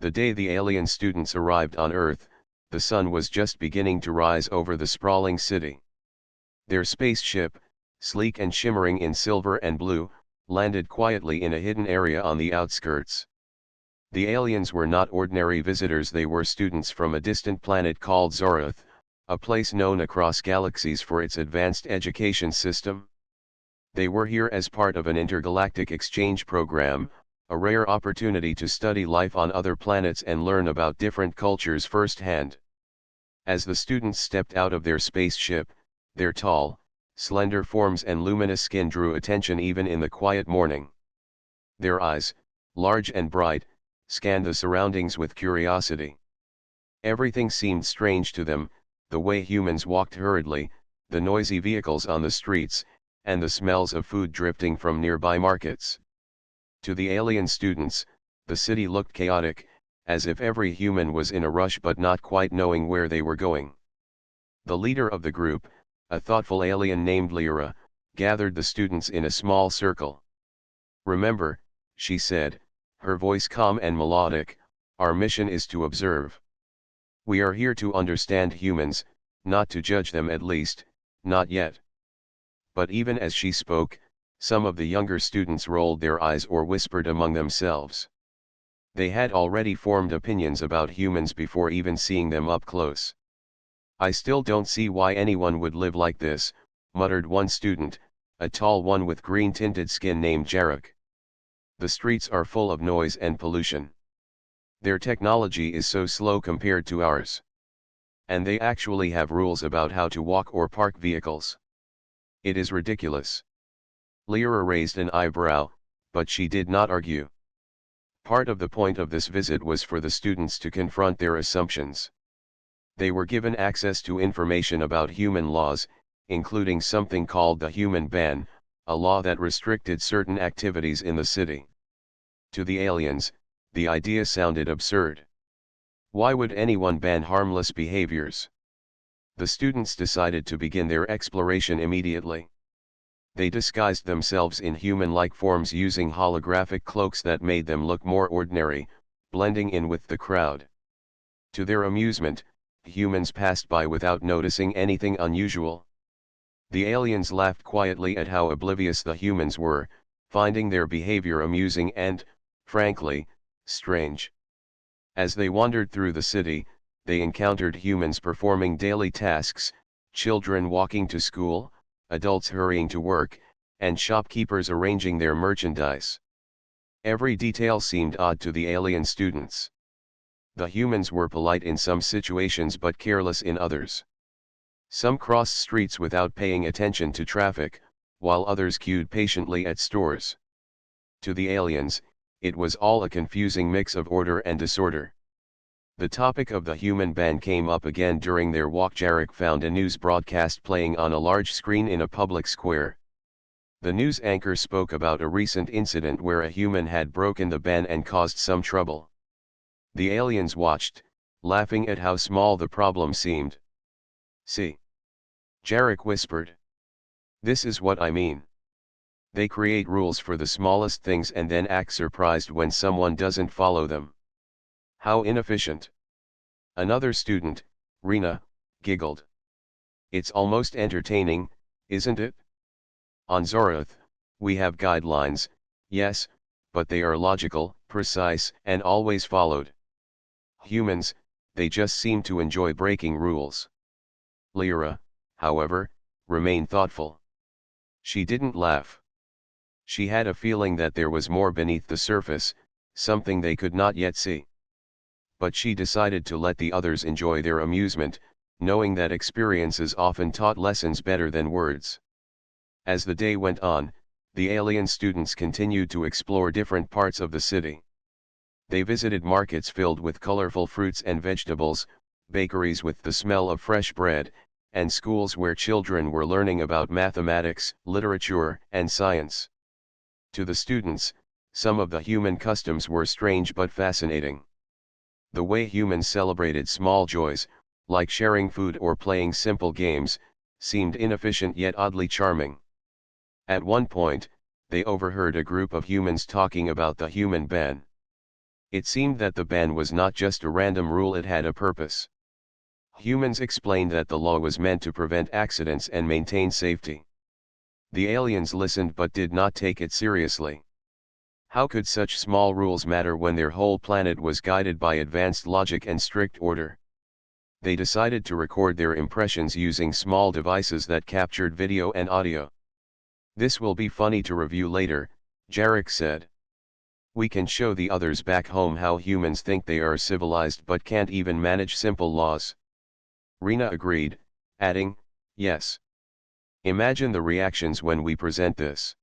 The day the alien students arrived on Earth, the sun was just beginning to rise over the sprawling city. Their spaceship, sleek and shimmering in silver and blue, landed quietly in a hidden area on the outskirts. The aliens were not ordinary visitors, they were students from a distant planet called Zoroth, a place known across galaxies for its advanced education system. They were here as part of an intergalactic exchange program, a rare opportunity to study life on other planets and learn about different cultures firsthand. As the students stepped out of their spaceship, their tall, slender forms and luminous skin drew attention even in the quiet morning. Their eyes, large and bright, scanned the surroundings with curiosity. Everything seemed strange to them, the way humans walked hurriedly, the noisy vehicles on the streets, and the smells of food drifting from nearby markets. To the alien students, the city looked chaotic, as if every human was in a rush but not quite knowing where they were going. The leader of the group, a thoughtful alien named Lyra, gathered the students in a small circle. "Remember," she said, her voice calm and melodic, "our mission is to observe. We are here to understand humans, not to judge them, at least, not yet." But even as she spoke, some of the younger students rolled their eyes or whispered among themselves. They had already formed opinions about humans before even seeing them up close. "I still don't see why anyone would live like this," muttered one student, a tall one with green-tinted skin named Jarek. "The streets are full of noise and pollution. Their technology is so slow compared to ours. And they actually have rules about how to walk or park vehicles. It is ridiculous." Lyra raised an eyebrow, but she did not argue. Part of the point of this visit was for the students to confront their assumptions. They were given access to information about human laws, including something called the human ban, a law that restricted certain activities in the city. To the aliens, the idea sounded absurd. Why would anyone ban harmless behaviors? The students decided to begin their exploration immediately. They disguised themselves in human-like forms using holographic cloaks that made them look more ordinary, blending in with the crowd. To their amusement, humans passed by without noticing anything unusual. The aliens laughed quietly at how oblivious the humans were, finding their behavior amusing and, frankly, strange. As they wandered through the city, they encountered humans performing daily tasks, children walking to school, adults hurrying to work, and shopkeepers arranging their merchandise. Every detail seemed odd to the alien students. The humans were polite in some situations but careless in others. Some crossed streets without paying attention to traffic, while others queued patiently at stores. To the aliens, it was all a confusing mix of order and disorder. The topic of the human ban came up again during their walk. Jarek found a news broadcast playing on a large screen in a public square. The news anchor spoke about a recent incident where a human had broken the ban and caused some trouble. The aliens watched, laughing at how small the problem seemed. "See," Jarek whispered. "This is what I mean. They create rules for the smallest things and then act surprised when someone doesn't follow them. How inefficient." Another student, Rena, giggled. "It's almost entertaining, isn't it? On Zoroth, we have guidelines, yes, but they are logical, precise, and always followed. Humans, they just seem to enjoy breaking rules." Lyra, however, remained thoughtful. She didn't laugh. She had a feeling that there was more beneath the surface, something they could not yet see. But she decided to let the others enjoy their amusement, knowing that experiences often taught lessons better than words. As the day went on, the alien students continued to explore different parts of the city. They visited markets filled with colorful fruits and vegetables, bakeries with the smell of fresh bread, and schools where children were learning about mathematics, literature, and science. To the students, some of the human customs were strange but fascinating. The way humans celebrated small joys, like sharing food or playing simple games, seemed inefficient yet oddly charming. At one point, they overheard a group of humans talking about the human ban. It seemed that the ban was not just a random rule, it had a purpose. Humans explained that the law was meant to prevent accidents and maintain safety. The aliens listened but did not take it seriously. How could such small rules matter when their whole planet was guided by advanced logic and strict order? They decided to record their impressions using small devices that captured video and audio. "This will be funny to review later," Jarek said. "We can show the others back home how humans think they are civilized but can't even manage simple laws." Rena agreed, adding, "Yes. Imagine the reactions when we present this.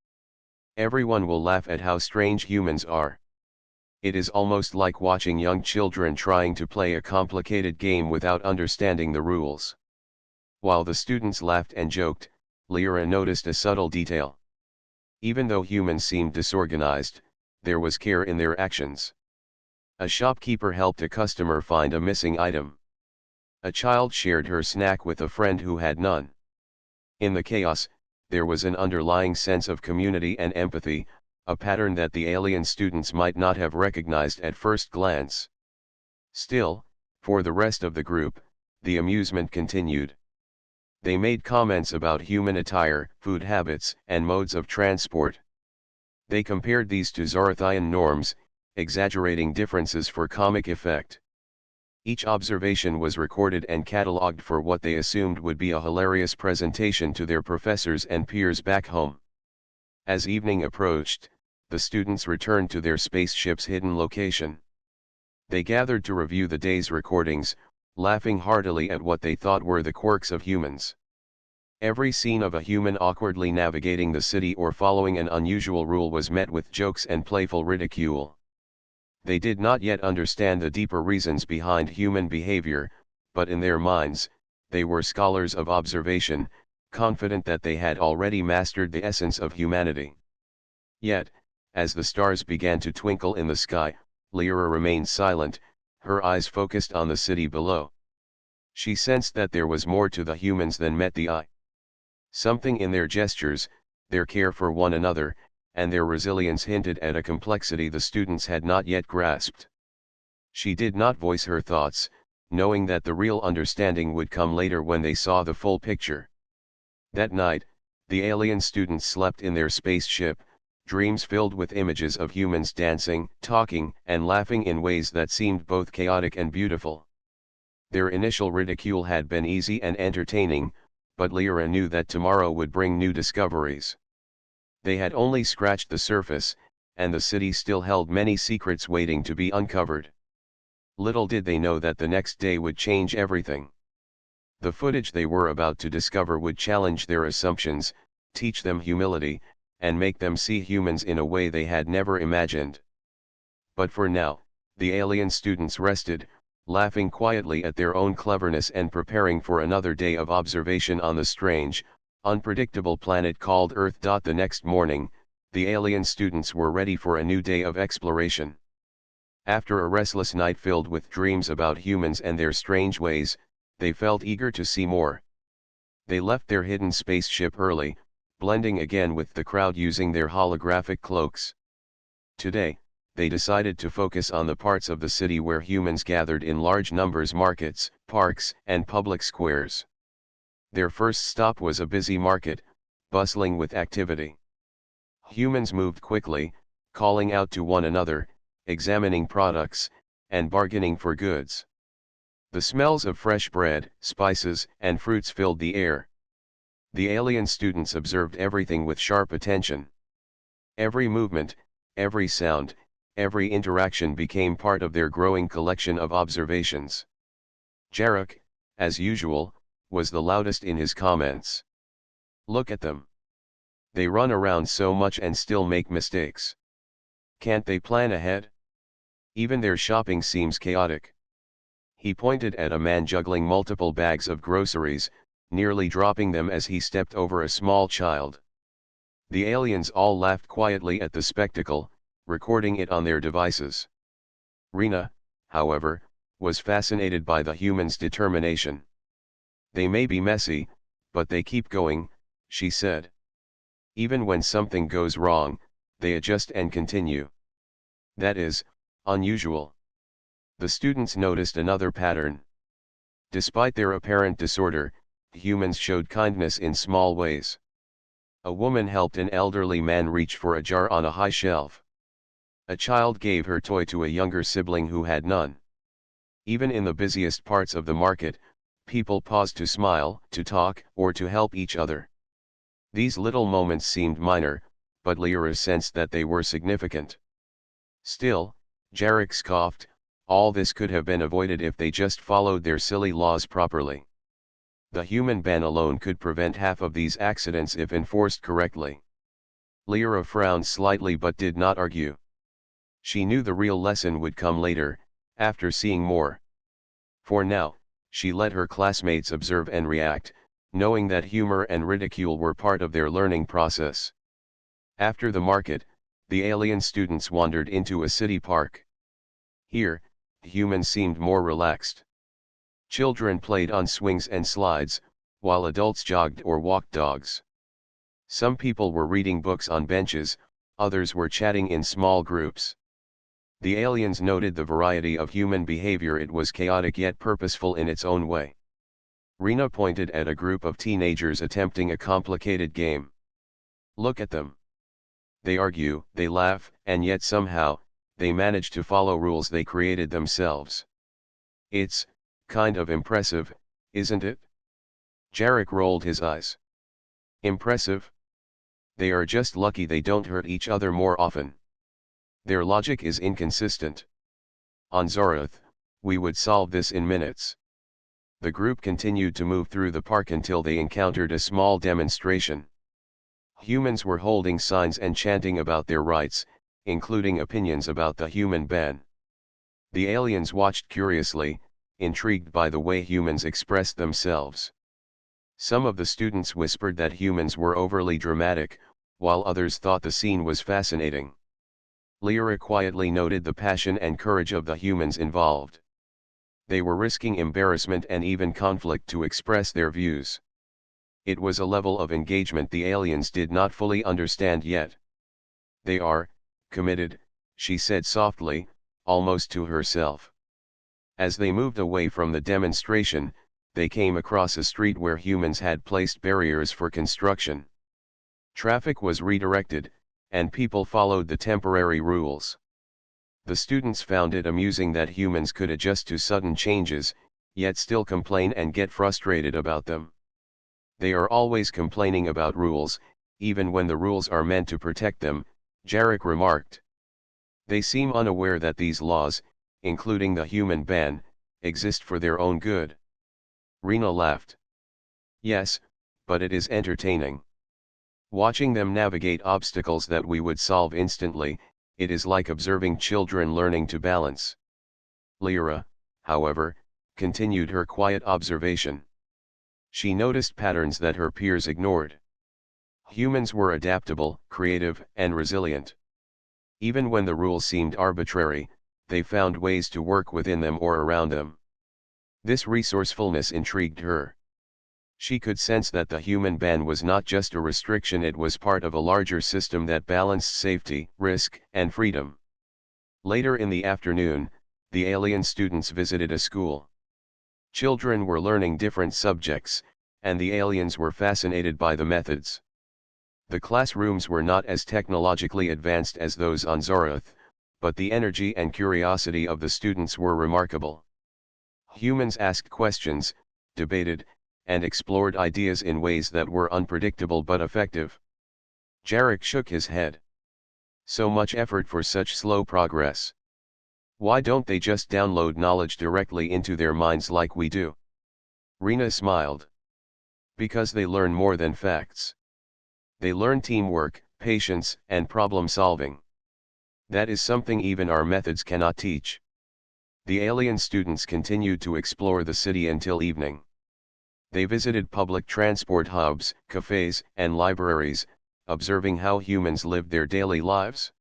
Everyone will laugh at how strange humans are. It is almost like watching young children trying to play a complicated game without understanding the rules." While the students laughed and joked, Lyra noticed a subtle detail. Even though humans seemed disorganized, there was care in their actions. A shopkeeper helped a customer find a missing item. A child shared her snack with a friend who had none. In the chaos, there was an underlying sense of community and empathy, a pattern that the alien students might not have recognized at first glance. Still, for the rest of the group, the amusement continued. They made comments about human attire, food habits, and modes of transport. They compared these to Zorathian norms, exaggerating differences for comic effect. Each observation was recorded and catalogued for what they assumed would be a hilarious presentation to their professors and peers back home. As evening approached, the students returned to their spaceship's hidden location. They gathered to review the day's recordings, laughing heartily at what they thought were the quirks of humans. Every scene of a human awkwardly navigating the city or following an unusual rule was met with jokes and playful ridicule. They did not yet understand the deeper reasons behind human behavior, but in their minds, they were scholars of observation, confident that they had already mastered the essence of humanity. Yet, as the stars began to twinkle in the sky, Lyra remained silent, her eyes focused on the city below. She sensed that there was more to the humans than met the eye. Something in their gestures, their care for one another, and their resilience hinted at a complexity the students had not yet grasped. She did not voice her thoughts, knowing that the real understanding would come later when they saw the full picture. That night, the alien students slept in their spaceship, dreams filled with images of humans dancing, talking, and laughing in ways that seemed both chaotic and beautiful. Their initial ridicule had been easy and entertaining, but Lyra knew that tomorrow would bring new discoveries. They had only scratched the surface, and the city still held many secrets waiting to be uncovered. Little did they know that the next day would change everything. The footage they were about to discover would challenge their assumptions, teach them humility, and make them see humans in a way they had never imagined. But for now, the alien students rested, laughing quietly at their own cleverness and preparing for another day of observation on the strange, unpredictable planet called Earth. The next morning, the alien students were ready for a new day of exploration. After a restless night filled with dreams about humans and their strange ways, they felt eager to see more. They left their hidden spaceship early, blending again with the crowd using their holographic cloaks. Today, they decided to focus on the parts of the city where humans gathered in large numbers: markets, parks, and public squares. Their first stop was a busy market, bustling with activity. Humans moved quickly, calling out to one another, examining products, and bargaining for goods. The smells of fresh bread, spices, and fruits filled the air. The alien students observed everything with sharp attention. Every movement, every sound, every interaction became part of their growing collection of observations. Jarek, as usual, was the loudest in his comments. "Look at them. They run around so much and still make mistakes. Can't they plan ahead? Even their shopping seems chaotic." He pointed at a man juggling multiple bags of groceries, nearly dropping them as he stepped over a small child. The aliens all laughed quietly at the spectacle, recording it on their devices. Rena, however, was fascinated by the humans' determination. "They may be messy, but they keep going," she said. "Even when something goes wrong, they adjust and continue. That is, Unusual. The students noticed another pattern. Despite their apparent disorder, humans showed kindness in small ways. A woman helped an elderly man reach for a jar on a high shelf. A child gave her toy to a younger sibling who had none. Even in the busiest parts of the market, people paused to smile, to talk, or to help each other. These little moments seemed minor, but Lyra sensed that they were significant. Still, Jarek scoffed, all this could have been avoided if they just followed their silly laws properly. The human ban alone could prevent half of these accidents if enforced correctly. Lyra frowned slightly but did not argue. She knew the real lesson would come later, after seeing more. For now, she let her classmates observe and react, knowing that humor and ridicule were part of their learning process. After the market, the alien students wandered into a city park. Here, humans seemed more relaxed. Children played on swings and slides, while adults jogged or walked dogs. Some people were reading books on benches, others were chatting in small groups. The aliens noted the variety of human behavior. It was chaotic yet purposeful in its own way. Rena pointed at a group of teenagers attempting a complicated game. Look at them. They argue, they laugh, and yet somehow, they manage to follow rules they created themselves. It's kind of impressive, isn't it? Jarek rolled his eyes. Impressive? They are just lucky they don't hurt each other more often. Their logic is inconsistent. On Zoroth, we would solve this in minutes. The group continued to move through the park until they encountered a small demonstration. Humans were holding signs and chanting about their rights, including opinions about the human ban. The aliens watched curiously, intrigued by the way humans expressed themselves. Some of the students whispered that humans were overly dramatic, while others thought the scene was fascinating. Lyra quietly noted the passion and courage of the humans involved. They were risking embarrassment and even conflict to express their views. It was a level of engagement the aliens did not fully understand yet. They are committed, she said softly, almost to herself. As they moved away from the demonstration, they came across a street where humans had placed barriers for construction. Traffic was redirected, and people followed the temporary rules. The students found it amusing that humans could adjust to sudden changes, yet still complain and get frustrated about them. They are always complaining about rules, even when the rules are meant to protect them, Jarek remarked. They seem unaware that these laws, including the human ban, exist for their own good. Rena laughed. Yes, but it is entertaining. Watching them navigate obstacles that we would solve instantly, it is like observing children learning to balance. Lyra, however, continued her quiet observation. She noticed patterns that her peers ignored. Humans were adaptable, creative, and resilient. Even when the rules seemed arbitrary, they found ways to work within them or around them. This resourcefulness intrigued her. She could sense that the human ban was not just a restriction, it was part of a larger system that balanced safety, risk, and freedom. Later in the afternoon, the alien students visited a school. Children were learning different subjects, and the aliens were fascinated by the methods. The classrooms were not as technologically advanced as those on Zoroth, but the energy and curiosity of the students were remarkable. Humans asked questions, debated, and explored ideas in ways that were unpredictable but effective. Jarek shook his head. So much effort for such slow progress. Why don't they just download knowledge directly into their minds like we do? Rena smiled. Because they learn more than facts. They learn teamwork, patience, and problem solving. That is something even our methods cannot teach. The alien students continued to explore the city until evening. They visited public transport hubs, cafes, and libraries, observing how humans lived their daily lives.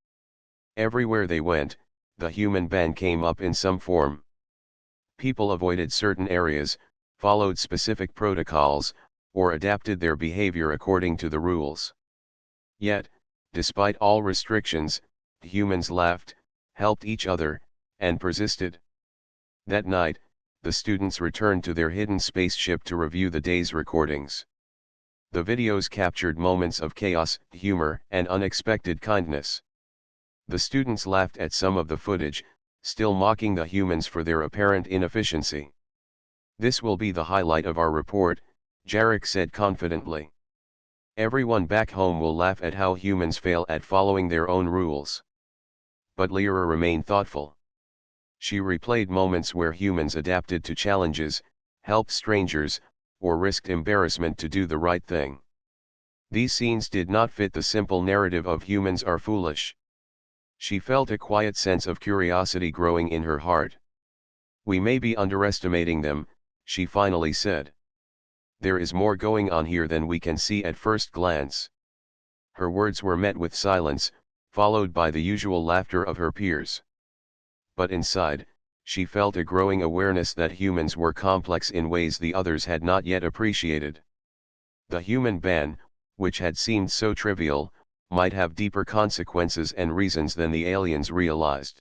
Everywhere they went, the human ban came up in some form. People avoided certain areas, followed specific protocols, or adapted their behavior according to the rules. Yet, despite all restrictions, humans laughed, helped each other, and persisted. That night, the students returned to their hidden spaceship to review the day's recordings. The videos captured moments of chaos, humor, and unexpected kindness. The students laughed at some of the footage, still mocking the humans for their apparent inefficiency. "This will be the highlight of our report," Jarek said confidently. "Everyone back home will laugh at how humans fail at following their own rules." But Lyra remained thoughtful. She replayed moments where humans adapted to challenges, helped strangers, or risked embarrassment to do the right thing. These scenes did not fit the simple narrative of humans are foolish. She felt a quiet sense of curiosity growing in her heart. "We may be underestimating them," she finally said. "There is more going on here than we can see at first glance." Her words were met with silence, followed by the usual laughter of her peers. But inside, she felt a growing awareness that humans were complex in ways the others had not yet appreciated. The human ban, which had seemed so trivial, might have deeper consequences and reasons than the aliens realized.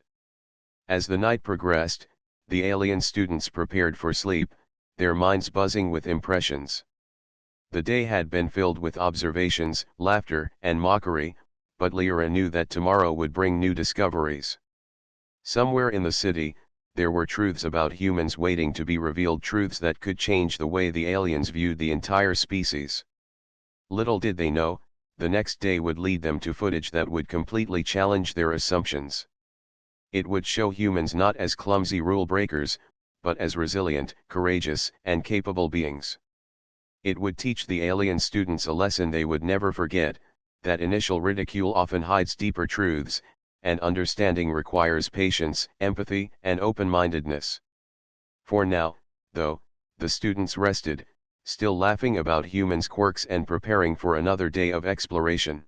As the night progressed, the alien students prepared for sleep, their minds buzzing with impressions. The day had been filled with observations, laughter, and mockery, but Lyra knew that tomorrow would bring new discoveries. Somewhere in the city, there were truths about humans waiting to be revealed, truths that could change the way the aliens viewed the entire species. Little did they know, the next day would lead them to footage that would completely challenge their assumptions. It would show humans not as clumsy rule breakers, but as resilient, courageous, and capable beings. It would teach the alien students a lesson they would never forget, that initial ridicule often hides deeper truths, and understanding requires patience, empathy, and open-mindedness. For now, though, the students rested, still laughing about humans' quirks and preparing for another day of exploration.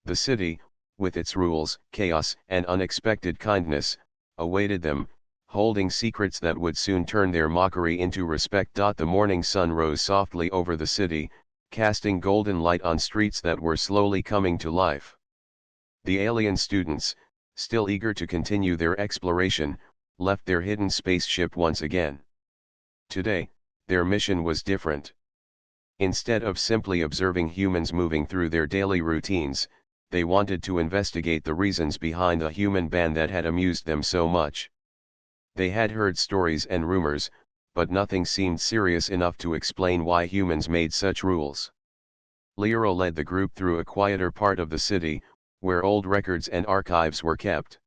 The city, with its rules, chaos, and unexpected kindness, awaited them, holding secrets that would soon turn their mockery into respect. The morning sun rose softly over the city, casting golden light on streets that were slowly coming to life. The alien students, still eager to continue their exploration, left their hidden spaceship once again. Today, their mission was different. Instead of simply observing humans moving through their daily routines, they wanted to investigate the reasons behind the human ban that had amused them so much. They had heard stories and rumors, but nothing seemed serious enough to explain why humans made such rules. Lyra led the group through a quieter part of the city, where old records and archives were kept.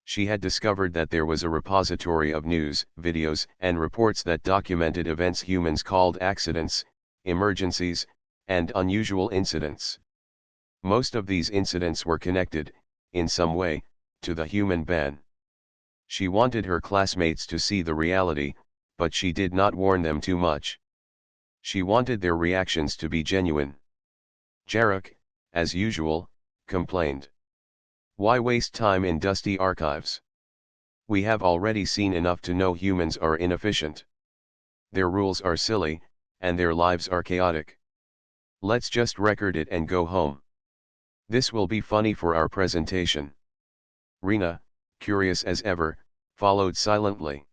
She had discovered that there was a repository of news, videos, and reports that documented events humans called accidents, emergencies, and unusual incidents. Most of these incidents were connected, in some way, to the human ban. She wanted her classmates to see the reality, but she did not warn them too much. She wanted their reactions to be genuine. Jarek, as usual, complained. "Why waste time in dusty archives? We have already seen enough to know humans are inefficient. Their rules are silly, and their lives are chaotic. Let's just record it and go home. This will be funny for our presentation." Rena, curious as ever, followed silently.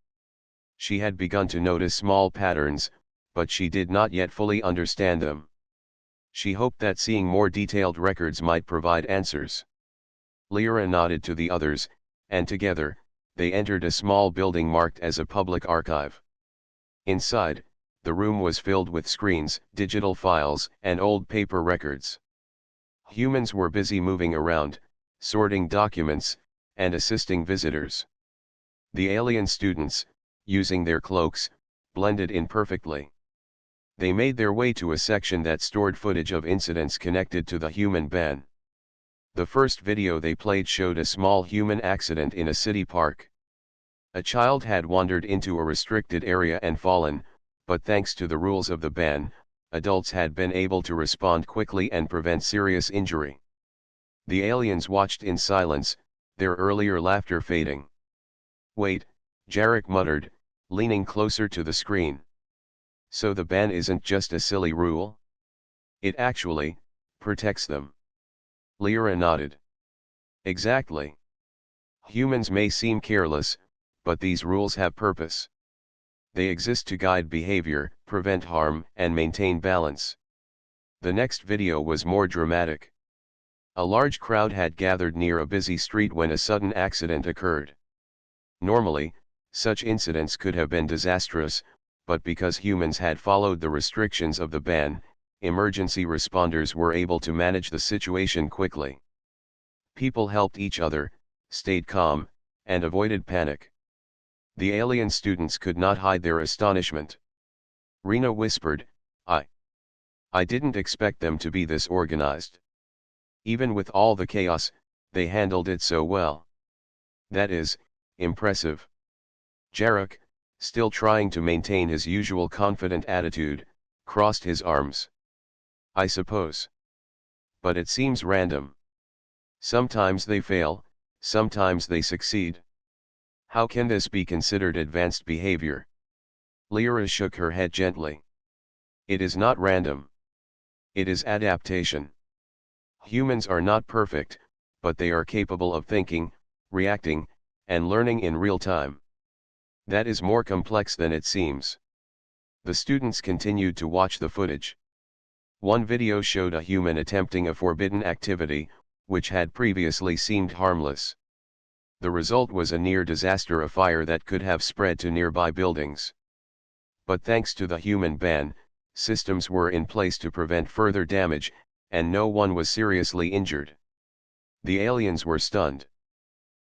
She had begun to notice small patterns, but she did not yet fully understand them. She hoped that seeing more detailed records might provide answers. Lyra nodded to the others, and together, they entered a small building marked as a public archive. Inside, the room was filled with screens, digital files, and old paper records. Humans were busy moving around, sorting documents, and assisting visitors. The alien students, using their cloaks, blended in perfectly. They made their way to a section that stored footage of incidents connected to the human ban. The first video they played showed a small human accident in a city park. A child had wandered into a restricted area and fallen, but thanks to the rules of the ban, adults had been able to respond quickly and prevent serious injury. The aliens watched in silence, their earlier laughter fading. "Wait," Jarek muttered, leaning closer to the screen. "So the ban isn't just a silly rule? It actually protects them." Lyra nodded. "Exactly. Humans may seem careless, but these rules have purpose. They exist to guide behavior, prevent harm, and maintain balance. The next video was more dramatic. A large crowd had gathered near a busy street when a sudden accident occurred. Normally, such incidents could have been disastrous, but because humans had followed the restrictions of the ban, emergency responders were able to manage the situation quickly. People helped each other, stayed calm, and avoided panic. The alien students could not hide their astonishment. Rena whispered, I didn't expect them to be this organized. Even with all the chaos, they handled it so well. That is, impressive. Jarek, still trying to maintain his usual confident attitude, crossed his arms. I suppose. But it seems random. Sometimes they fail, sometimes they succeed. How can this be considered advanced behavior? Lyra shook her head gently. It is not random. It is adaptation. Humans are not perfect, but they are capable of thinking, reacting, and learning in real time. That is more complex than it seems. The students continued to watch the footage. One video showed a human attempting a forbidden activity, which had previously seemed harmless. The result was a near disaster, a fire that could have spread to nearby buildings. But thanks to the human ban, systems were in place to prevent further damage, and no one was seriously injured. The aliens were stunned.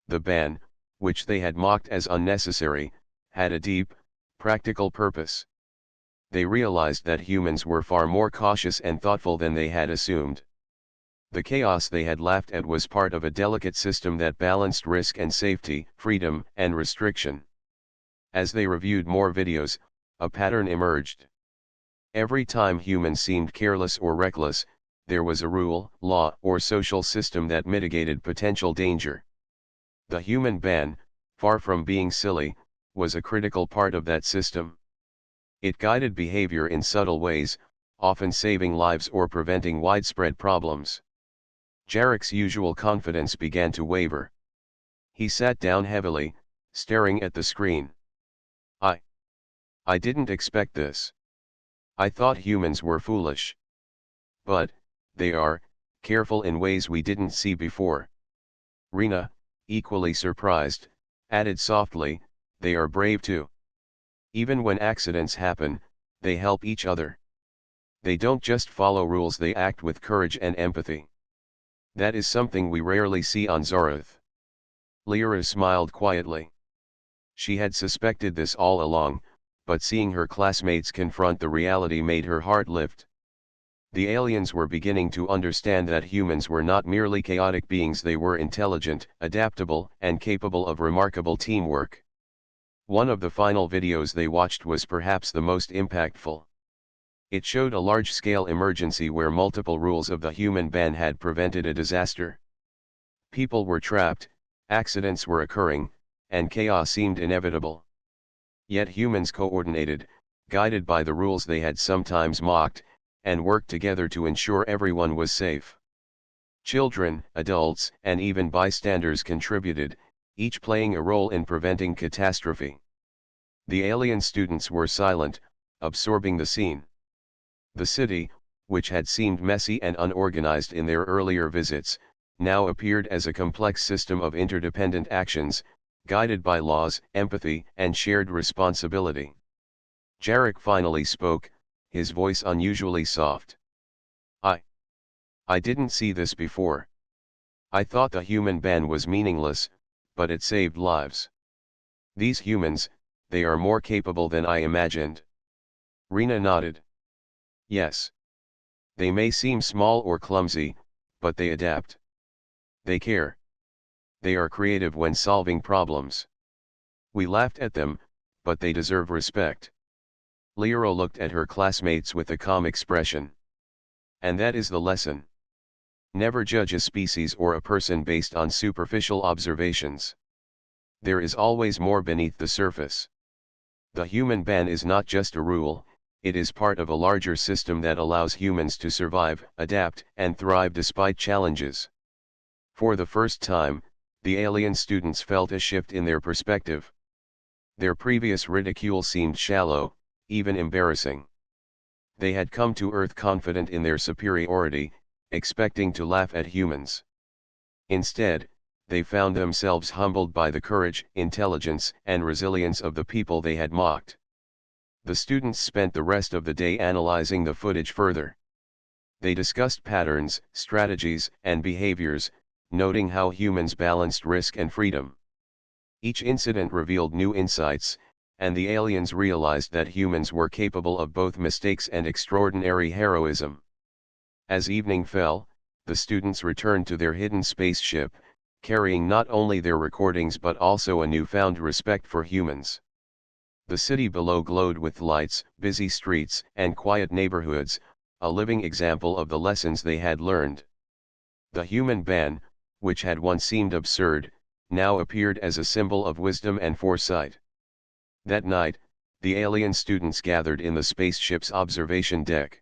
The ban, which they had mocked as unnecessary, had a deep, practical purpose. They realized that humans were far more cautious and thoughtful than they had assumed. The chaos they had laughed at was part of a delicate system that balanced risk and safety, freedom and restriction. As they reviewed more videos, a pattern emerged. Every time humans seemed careless or reckless, there was a rule, law, or social system that mitigated potential danger. The human ban, far from being silly, was a critical part of that system. It guided behavior in subtle ways, often saving lives or preventing widespread problems. Jarek's usual confidence began to waver. He sat down heavily, staring at the screen. I didn't expect this. I thought humans were foolish. But, they are, careful in ways we didn't see before. Rena, equally surprised, added softly, they are brave too. Even when accidents happen, they help each other. They don't just follow rules, they act with courage and empathy. That is something we rarely see on Zorath. Lyra smiled quietly. She had suspected this all along, but seeing her classmates confront the reality made her heart lift. The aliens were beginning to understand that humans were not merely chaotic beings, they were intelligent, adaptable, and capable of remarkable teamwork. One of the final videos they watched was perhaps the most impactful. It showed a large-scale emergency where multiple rules of the human ban had prevented a disaster. People were trapped, accidents were occurring, and chaos seemed inevitable. Yet humans coordinated, guided by the rules they had sometimes mocked, and worked together to ensure everyone was safe. Children, adults, and even bystanders contributed, each playing a role in preventing catastrophe. The alien students were silent, absorbing the scene. The city, which had seemed messy and unorganized in their earlier visits, now appeared as a complex system of interdependent actions, guided by laws, empathy, and shared responsibility. Jarek finally spoke, his voice unusually soft. I didn't see this before. I thought the human ban was meaningless, but it saved lives. These humans, they are more capable than I imagined. Rena nodded. Yes. They may seem small or clumsy, but they adapt. They care. They are creative when solving problems. We laughed at them, but they deserve respect. Lyra looked at her classmates with a calm expression. And that is the lesson. Never judge a species or a person based on superficial observations. There is always more beneath the surface. The human ban is not just a rule, it is part of a larger system that allows humans to survive, adapt, and thrive despite challenges. For the first time, The alien students felt a shift in their perspective. Their previous ridicule seemed shallow, even embarrassing. They had come to Earth confident in their superiority, expecting to laugh at humans. Instead, they found themselves humbled by the courage, intelligence, and resilience of the people they had mocked. The students spent the rest of the day analyzing the footage further. They discussed patterns, strategies, and behaviors, noting how humans balanced risk and freedom. Each incident revealed new insights, and the aliens realized that humans were capable of both mistakes and extraordinary heroism. As evening fell, the students returned to their hidden spaceship, carrying not only their recordings but also a newfound respect for humans. The city below glowed with lights, busy streets, and quiet neighborhoods, a living example of the lessons they had learned. The human ban, which had once seemed absurd, now appeared as a symbol of wisdom and foresight. That night, the alien students gathered in the spaceship's observation deck.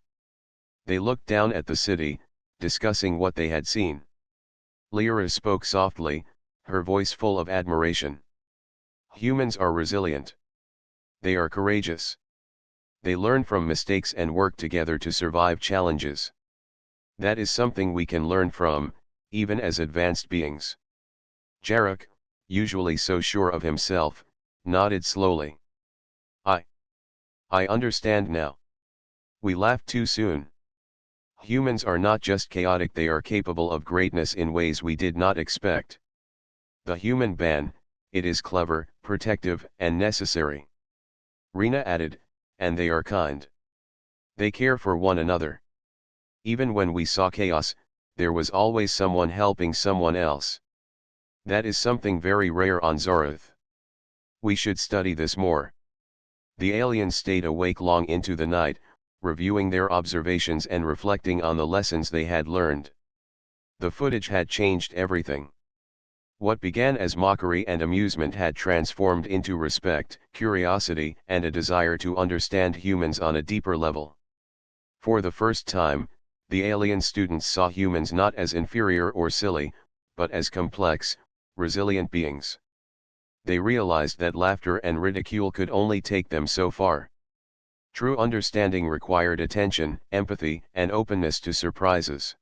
They looked down at the city, discussing what they had seen. Lyra spoke softly, her voice full of admiration. Humans are resilient. They are courageous. They learn from mistakes and work together to survive challenges. That is something we can learn from, even as advanced beings. Jarek, usually so sure of himself, nodded slowly. I understand now. We laughed too soon. Humans are not just chaotic, they are capable of greatness in ways we did not expect. The human ban, it is clever, protective, and necessary. Rena added, and they are kind. They care for one another. Even when we saw chaos, there was always someone helping someone else. That is something very rare on Zorath. We should study this more. The aliens stayed awake long into the night, reviewing their observations and reflecting on the lessons they had learned. The footage had changed everything. What began as mockery and amusement had transformed into respect, curiosity, and a desire to understand humans on a deeper level. For the first time, the alien students saw humans not as inferior or silly, but as complex, resilient beings. They realized that laughter and ridicule could only take them so far. True understanding required attention, empathy, and openness to surprises.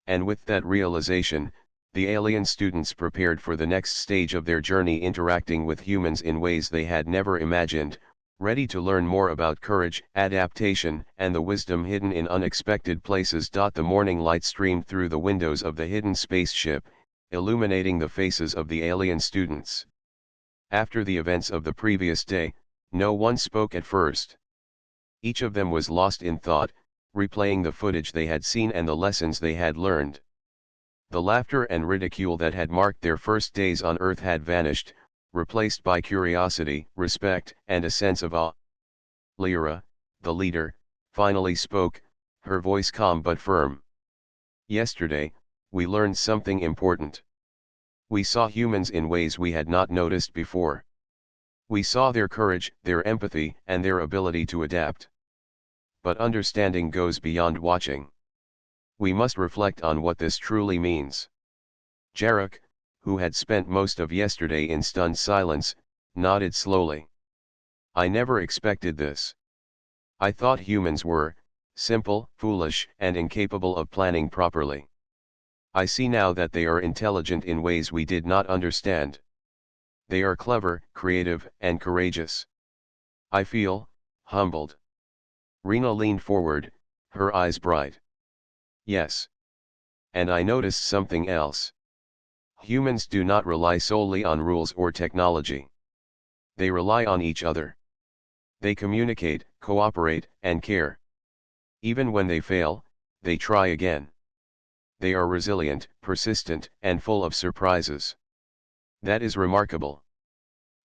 And with that realization, the alien students prepared for the next stage of their journey, interacting with humans in ways they had never imagined, ready to learn more about courage, adaptation, and the wisdom hidden in unexpected places. The morning light streamed through the windows of the hidden spaceship, illuminating the faces of the alien students. After the events of the previous day, no one spoke at first. Each of them was lost in thought, replaying the footage they had seen and the lessons they had learned. The laughter and ridicule that had marked their first days on Earth had vanished, replaced by curiosity, respect, and a sense of awe. Lyra, the leader, finally spoke, her voice calm but firm. Yesterday, we learned something important. We saw humans in ways we had not noticed before. We saw their courage, their empathy, and their ability to adapt. But understanding goes beyond watching. We must reflect on what this truly means. Jarek, who had spent most of yesterday in stunned silence, nodded slowly. I never expected this. I thought humans were simple, foolish, and incapable of planning properly. I see now that they are intelligent in ways we did not understand. They are clever, creative, and courageous. I feel humbled. Rena leaned forward, her eyes bright. Yes. And I noticed something else. Humans do not rely solely on rules or technology. They rely on each other. They communicate, cooperate, and care. Even when they fail, they try again. They are resilient, persistent, and full of surprises. That is remarkable.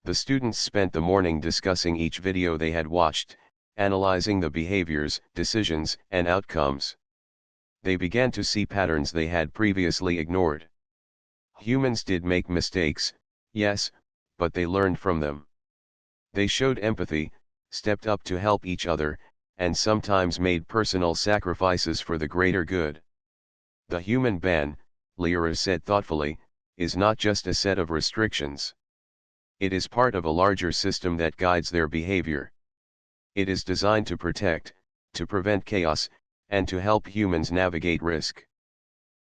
The students spent the morning discussing each video they had watched, analyzing the behaviors, decisions, and outcomes. They began to see patterns they had previously ignored. Humans did make mistakes, yes, but they learned from them. They showed empathy, stepped up to help each other, and sometimes made personal sacrifices for the greater good. The human ban, Lyra said thoughtfully, is not just a set of restrictions. It is part of a larger system that guides their behavior. It is designed to protect, to prevent chaos, and to help humans navigate risk.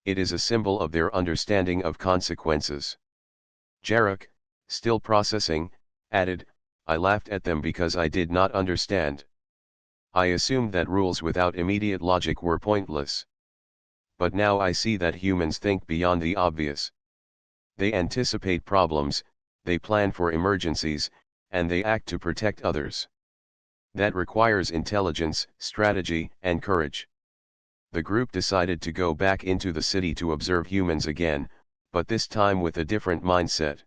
It is a symbol of their understanding of consequences. Jarek, still processing, added, I laughed at them because I did not understand. I assumed that rules without immediate logic were pointless. But now I see that humans think beyond the obvious. They anticipate problems, they plan for emergencies, and they act to protect others. That requires intelligence, strategy, and courage. The group decided to go back into the city to observe humans again, but this time with a different mindset.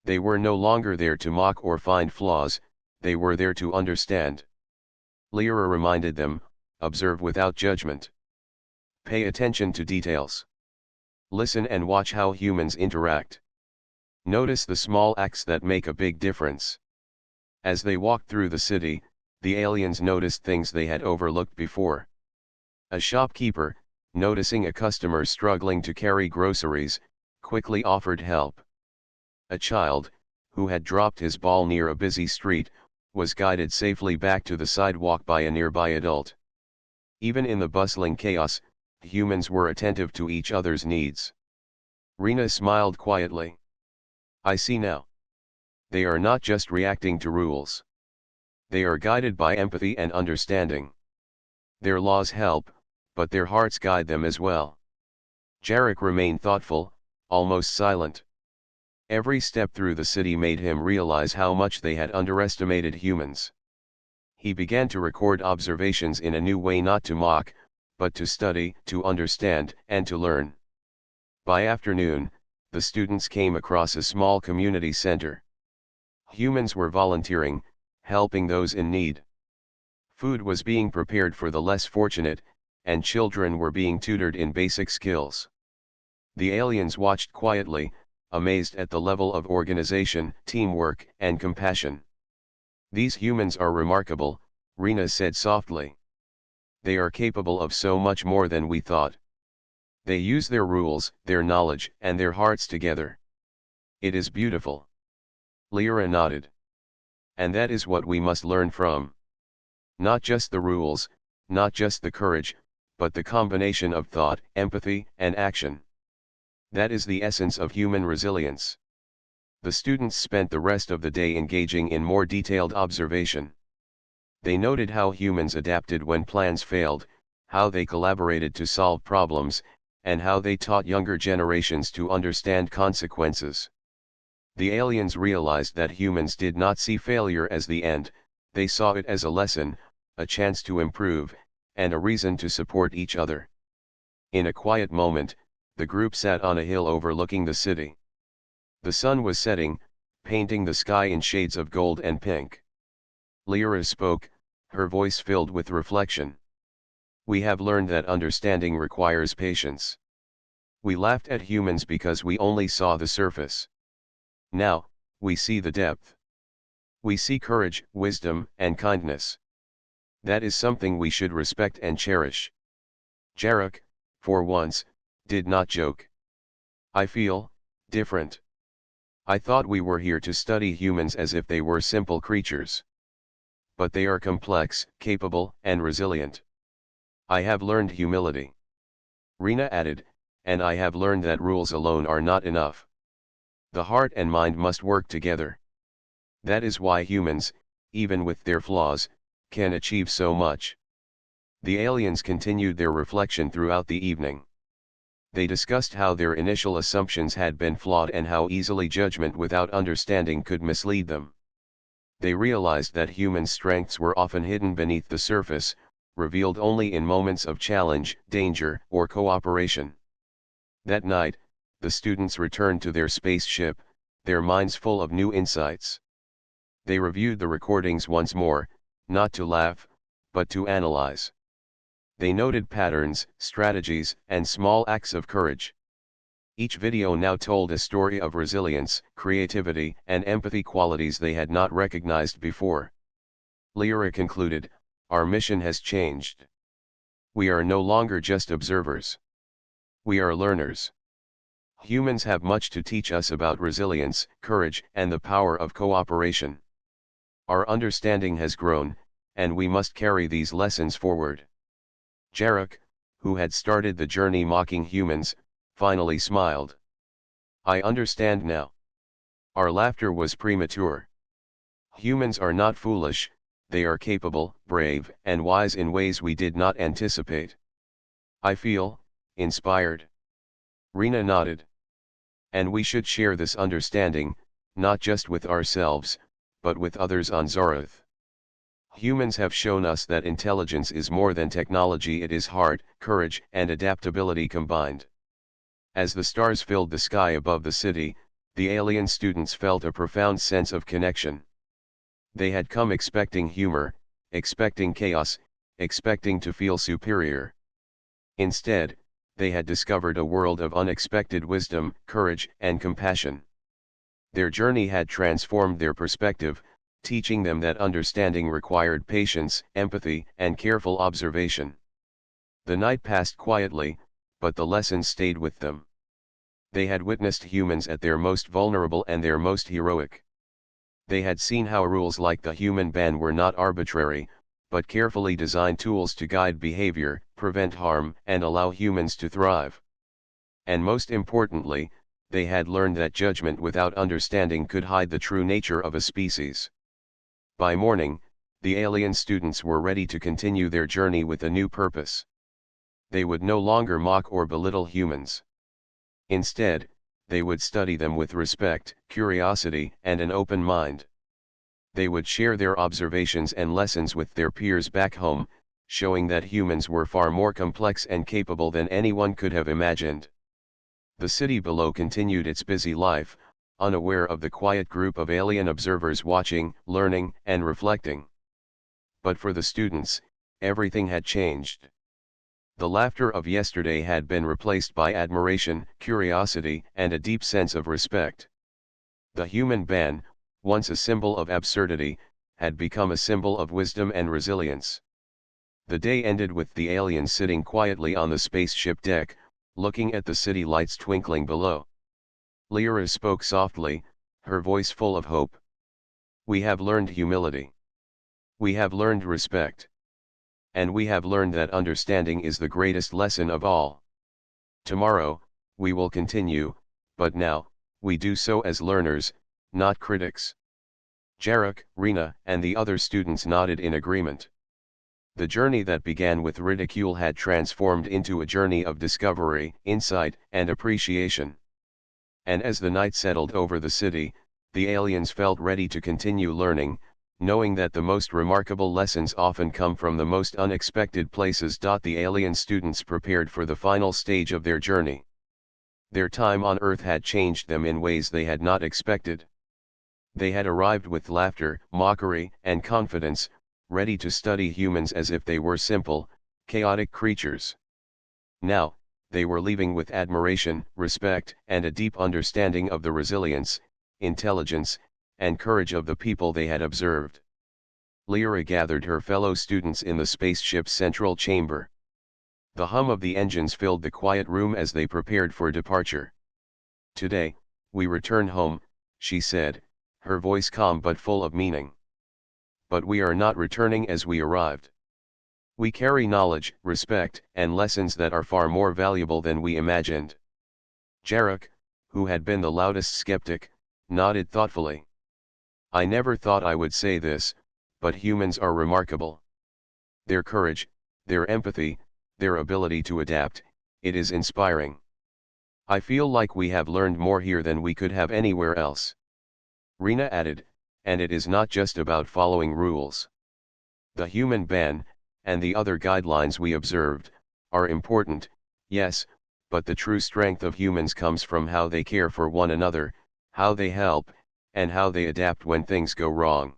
They were no longer there to mock or find flaws, they were there to understand. Lyra reminded them, observe without judgment. Pay attention to details. Listen and watch how humans interact. Notice the small acts that make a big difference. As they walked through the city, the aliens noticed things they had overlooked before. A shopkeeper, noticing a customer struggling to carry groceries, quickly offered help. A child, who had dropped his ball near a busy street, was guided safely back to the sidewalk by a nearby adult. Even in the bustling chaos, humans were attentive to each other's needs. Rena smiled quietly. I see now. They are not just reacting to rules. They are guided by empathy and understanding. Their laws help, but their hearts guide them as well. Jarek remained thoughtful, almost silent. Every step through the city made him realize how much they had underestimated humans. He began to record observations in a new way, not to mock, but to study, to understand, and to learn. By afternoon, the students came across a small community center. Humans were volunteering, helping those in need. Food was being prepared for the less fortunate, and children were being tutored in basic skills. The aliens watched quietly, amazed at the level of organization, teamwork, and compassion. These humans are remarkable, Rena said softly. They are capable of so much more than we thought. They use their rules, their knowledge, and their hearts together. It is beautiful. Lyra nodded. And that is what we must learn from. Not just the rules, not just the courage, but the combination of thought, empathy, and action. That is the essence of human resilience. The students spent the rest of the day engaging in more detailed observation. They noted how humans adapted when plans failed, how they collaborated to solve problems, and how they taught younger generations to understand consequences. The aliens realized that humans did not see failure as the end, they saw it as a lesson, a chance to improve, and a reason to support each other. In a quiet moment, the group sat on a hill overlooking the city. The sun was setting, painting the sky in shades of gold and pink. Lyra spoke, her voice filled with reflection. We have learned that understanding requires patience. We laughed at humans because we only saw the surface. Now, we see the depth. We see courage, wisdom, and kindness. That is something we should respect and cherish. Jarek, for once, did not joke. I feel different. I thought we were here to study humans as if they were simple creatures. But they are complex, capable, and resilient. I have learned humility. Rena added, and I have learned that rules alone are not enough. The heart and mind must work together. That is why humans, even with their flaws, can achieve so much. The aliens continued their reflection throughout the evening. They discussed how their initial assumptions had been flawed and how easily judgment without understanding could mislead them. They realized that human strengths were often hidden beneath the surface, revealed only in moments of challenge, danger, or cooperation. That night, the students returned to their spaceship, their minds full of new insights. They reviewed the recordings once more, not to laugh, but to analyze. They noted patterns, strategies, and small acts of courage. Each video now told a story of resilience, creativity, and empathy, qualities they had not recognized before. Lyra concluded, our mission has changed. We are no longer just observers. We are learners. Humans have much to teach us about resilience, courage, and the power of cooperation. Our understanding has grown, and we must carry these lessons forward. Jarek, who had started the journey mocking humans, finally smiled. I understand now. Our laughter was premature. Humans are not foolish, they are capable, brave, and wise in ways we did not anticipate. I feel inspired. Rena nodded. And we should share this understanding, not just with ourselves, but with others on Zarath. Humans have shown us that intelligence is more than technology, it is heart, courage, and adaptability combined. As the stars filled the sky above the city, the alien students felt a profound sense of connection. They had come expecting humor, expecting chaos, expecting to feel superior. Instead, they had discovered a world of unexpected wisdom, courage, and compassion. Their journey had transformed their perspective, teaching them that understanding required patience, empathy, and careful observation. The night passed quietly, but the lessons stayed with them. They had witnessed humans at their most vulnerable and their most heroic. They had seen how rules like the human ban were not arbitrary, but carefully designed tools to guide behavior, prevent harm, and allow humans to thrive. And most importantly, they had learned that judgment without understanding could hide the true nature of a species. By morning, the alien students were ready to continue their journey with a new purpose. They would no longer mock or belittle humans. Instead, they would study them with respect, curiosity, and an open mind. They would share their observations and lessons with their peers back home, showing that humans were far more complex and capable than anyone could have imagined. The city below continued its busy life, unaware of the quiet group of alien observers watching, learning, and reflecting. But for the students, everything had changed. The laughter of yesterday had been replaced by admiration, curiosity, and a deep sense of respect. The human ban, once a symbol of absurdity, had become a symbol of wisdom and resilience. The day ended with the aliens sitting quietly on the spaceship deck, looking at the city lights twinkling below. Lyra spoke softly, her voice full of hope. We have learned humility. We have learned respect. And we have learned that understanding is the greatest lesson of all. Tomorrow, we will continue, but now, we do so as learners, not critics. Jarek, Rena, and the other students nodded in agreement. The journey that began with ridicule had transformed into a journey of discovery, insight, and appreciation. And as the night settled over the city, the aliens felt ready to continue learning, knowing that the most remarkable lessons often come from the most unexpected places. The alien students prepared for the final stage of their journey. Their time on Earth had changed them in ways they had not expected. They had arrived with laughter, mockery, and confidence, ready to study humans as if they were simple, chaotic creatures. Now, they were leaving with admiration, respect, and a deep understanding of the resilience, intelligence, and courage of the people they had observed. Lyra gathered her fellow students in the spaceship's central chamber. The hum of the engines filled the quiet room as they prepared for departure. Today, we return home, she said, her voice calm but full of meaning. But we are not returning as we arrived. We carry knowledge, respect, and lessons that are far more valuable than we imagined. Jarek, who had been the loudest skeptic, nodded thoughtfully. I never thought I would say this, but humans are remarkable. Their courage, their empathy, their ability to adapt, it is inspiring. I feel like we have learned more here than we could have anywhere else. Rena added, and it is not just about following rules. The human ban, and the other guidelines we observed, are important, yes, but the true strength of humans comes from how they care for one another, how they help, and how they adapt when things go wrong.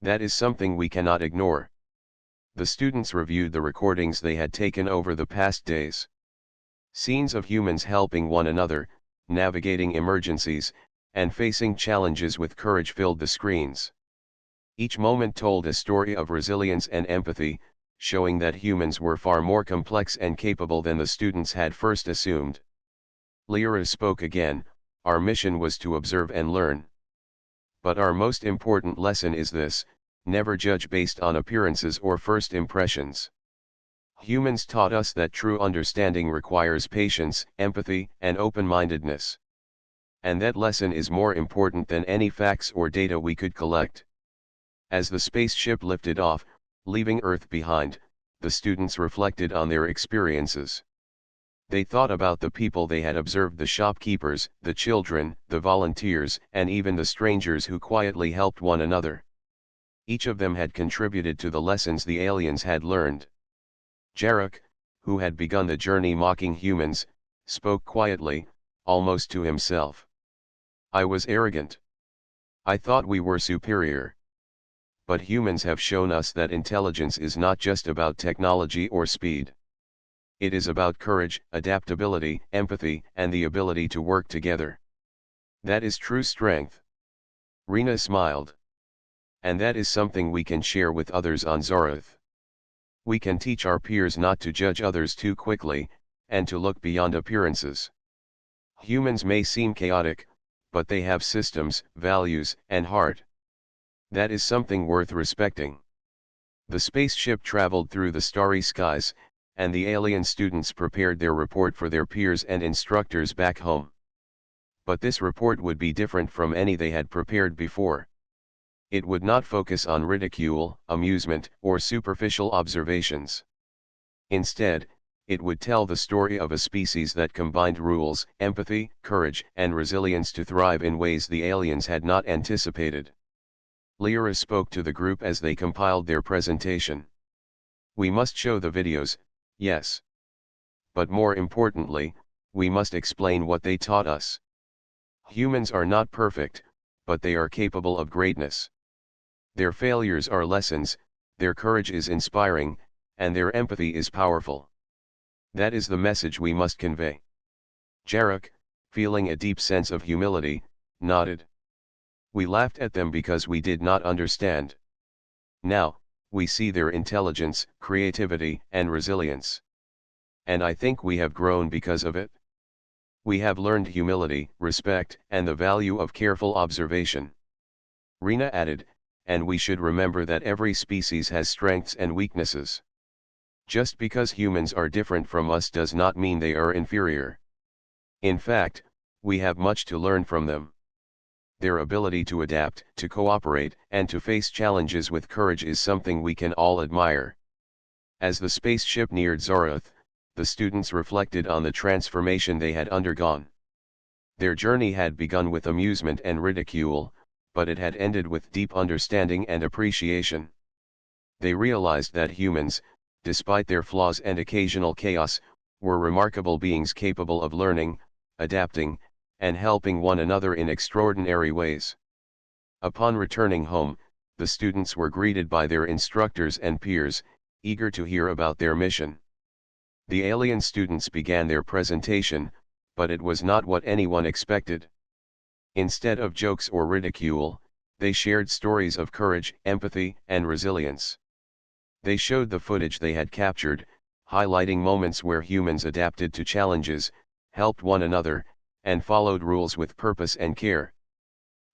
That is something we cannot ignore. The students reviewed the recordings they had taken over the past days. Scenes of humans helping one another, navigating emergencies, and facing challenges with courage filled the screens. Each moment told a story of resilience and empathy, showing that humans were far more complex and capable than the students had first assumed. Lyra spoke again, our mission was to observe and learn. But our most important lesson is this, never judge based on appearances or first impressions. Humans taught us that true understanding requires patience, empathy, and open-mindedness. And that lesson is more important than any facts or data we could collect. As the spaceship lifted off, leaving Earth behind, the students reflected on their experiences. They thought about the people they had observed, the shopkeepers, the children, the volunteers, and even the strangers who quietly helped one another. Each of them had contributed to the lessons the aliens had learned. Jarek, who had begun the journey mocking humans, spoke quietly, almost to himself. I was arrogant. I thought we were superior. But humans have shown us that intelligence is not just about technology or speed. It is about courage, adaptability, empathy, and the ability to work together. That is true strength. Rena smiled. And that is something we can share with others on Zoroth. We can teach our peers not to judge others too quickly, and to look beyond appearances. Humans may seem chaotic, but they have systems, values, and heart. That is something worth respecting. The spaceship traveled through the starry skies, and the alien students prepared their report for their peers and instructors back home. But this report would be different from any they had prepared before. It would not focus on ridicule, amusement, or superficial observations. Instead, it would tell the story of a species that combined rules, empathy, courage, and resilience to thrive in ways the aliens had not anticipated. Lyra spoke to the group as they compiled their presentation. We must show the videos, yes. But more importantly, we must explain what they taught us. Humans are not perfect, but they are capable of greatness. Their failures are lessons, their courage is inspiring, and their empathy is powerful. That is the message we must convey. Jarek, feeling a deep sense of humility, nodded. We laughed at them because we did not understand. Now, we see their intelligence, creativity, and resilience. And I think we have grown because of it. We have learned humility, respect, and the value of careful observation. Rena added, and we should remember that every species has strengths and weaknesses. Just because humans are different from us does not mean they are inferior. In fact, we have much to learn from them. Their ability to adapt, to cooperate, and to face challenges with courage is something we can all admire. As the spaceship neared Zoroth, the students reflected on the transformation they had undergone. Their journey had begun with amusement and ridicule, but it had ended with deep understanding and appreciation. They realized that humans, despite their flaws and occasional chaos, were remarkable beings capable of learning, adapting, and helping one another in extraordinary ways. Upon returning home, the students were greeted by their instructors and peers, eager to hear about their mission. The alien students began their presentation, but it was not what anyone expected. Instead of jokes or ridicule, they shared stories of courage, empathy, and resilience. They showed the footage they had captured, highlighting moments where humans adapted to challenges, helped one another, and followed rules with purpose and care.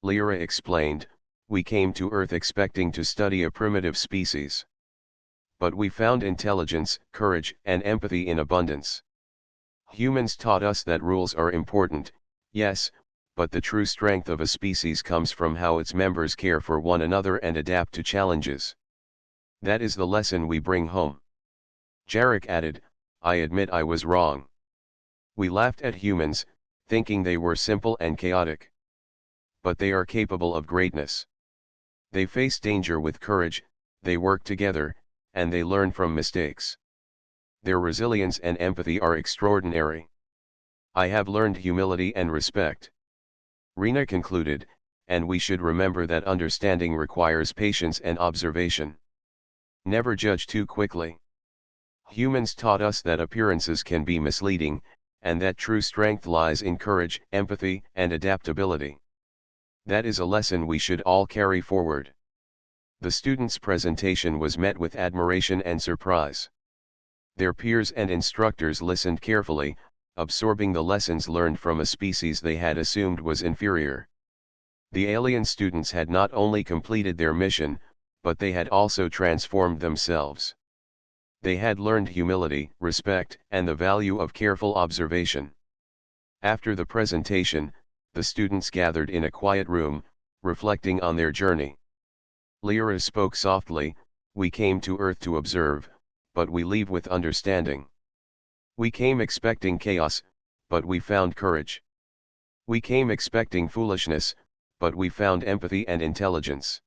Lyra explained, we came to Earth expecting to study a primitive species. But we found intelligence, courage, and empathy in abundance. Humans taught us that rules are important, yes, but the true strength of a species comes from how its members care for one another and adapt to challenges. That is the lesson we bring home. Jarek added, I admit I was wrong. We laughed at humans, thinking they were simple and chaotic. But they are capable of greatness. They face danger with courage, they work together, and they learn from mistakes. Their resilience and empathy are extraordinary. I have learned humility and respect. Rena concluded, and we should remember that understanding requires patience and observation. Never judge too quickly. Humans taught us that appearances can be misleading, and that true strength lies in courage, empathy, and adaptability. That is a lesson we should all carry forward. The students' presentation was met with admiration and surprise. Their peers and instructors listened carefully, absorbing the lessons learned from a species they had assumed was inferior. The alien students had not only completed their mission, but they had also transformed themselves. They had learned humility, respect, and the value of careful observation. After the presentation, the students gathered in a quiet room, reflecting on their journey. Lyra spoke softly, "We came to Earth to observe, but we leave with understanding. We came expecting chaos, but we found courage. We came expecting foolishness, but we found empathy and intelligence.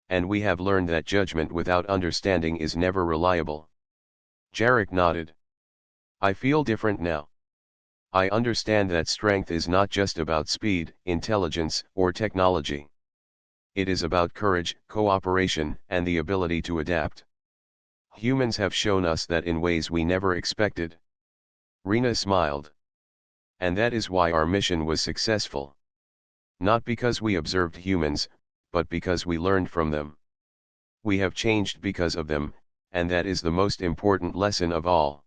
And we have learned that judgment without understanding is never reliable." Jarek nodded. "I feel different now. I understand that strength is not just about speed, intelligence, or technology. It is about courage, cooperation, and the ability to adapt. Humans have shown us that in ways we never expected." Rena smiled. "And that is why our mission was successful. Not because we observed humans, but because we learned from them. We have changed because of them, and that is the most important lesson of all."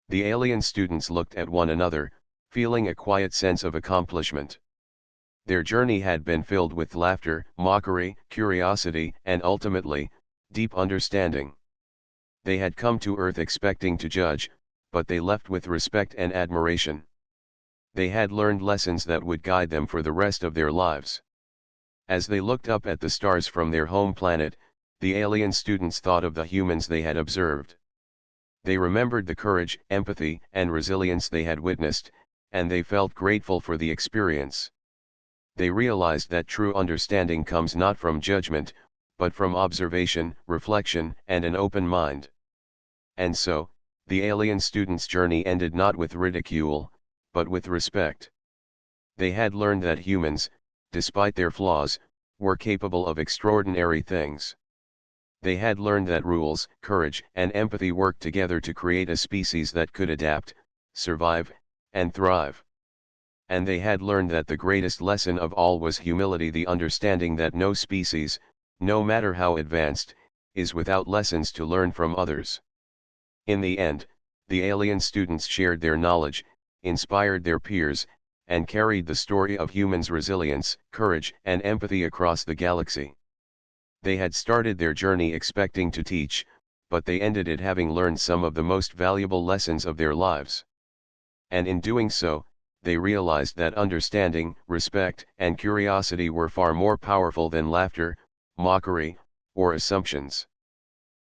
The alien students looked at one another, feeling a quiet sense of accomplishment. Their journey had been filled with laughter, mockery, curiosity, and ultimately, deep understanding. They had come to Earth expecting to judge, but they left with respect and admiration. They had learned lessons that would guide them for the rest of their lives. As they looked up at the stars from their home planet, the alien students thought of the humans they had observed. They remembered the courage, empathy, and resilience they had witnessed, and they felt grateful for the experience. They realized that true understanding comes not from judgment, but from observation, reflection, and an open mind. And so, the alien students' journey ended not with ridicule, but with respect. They had learned that humans, despite their flaws, were capable of extraordinary things. They had learned that rules, courage, and empathy worked together to create a species that could adapt, survive, and thrive. And they had learned that the greatest lesson of all was humility, the understanding that no species, no matter how advanced, is without lessons to learn from others. In the end, the alien students shared their knowledge, inspired their peers, and carried the story of humans' resilience, courage, and empathy across the galaxy. They had started their journey expecting to teach, but they ended it having learned some of the most valuable lessons of their lives. And in doing so, they realized that understanding, respect, and curiosity were far more powerful than laughter, mockery, or assumptions.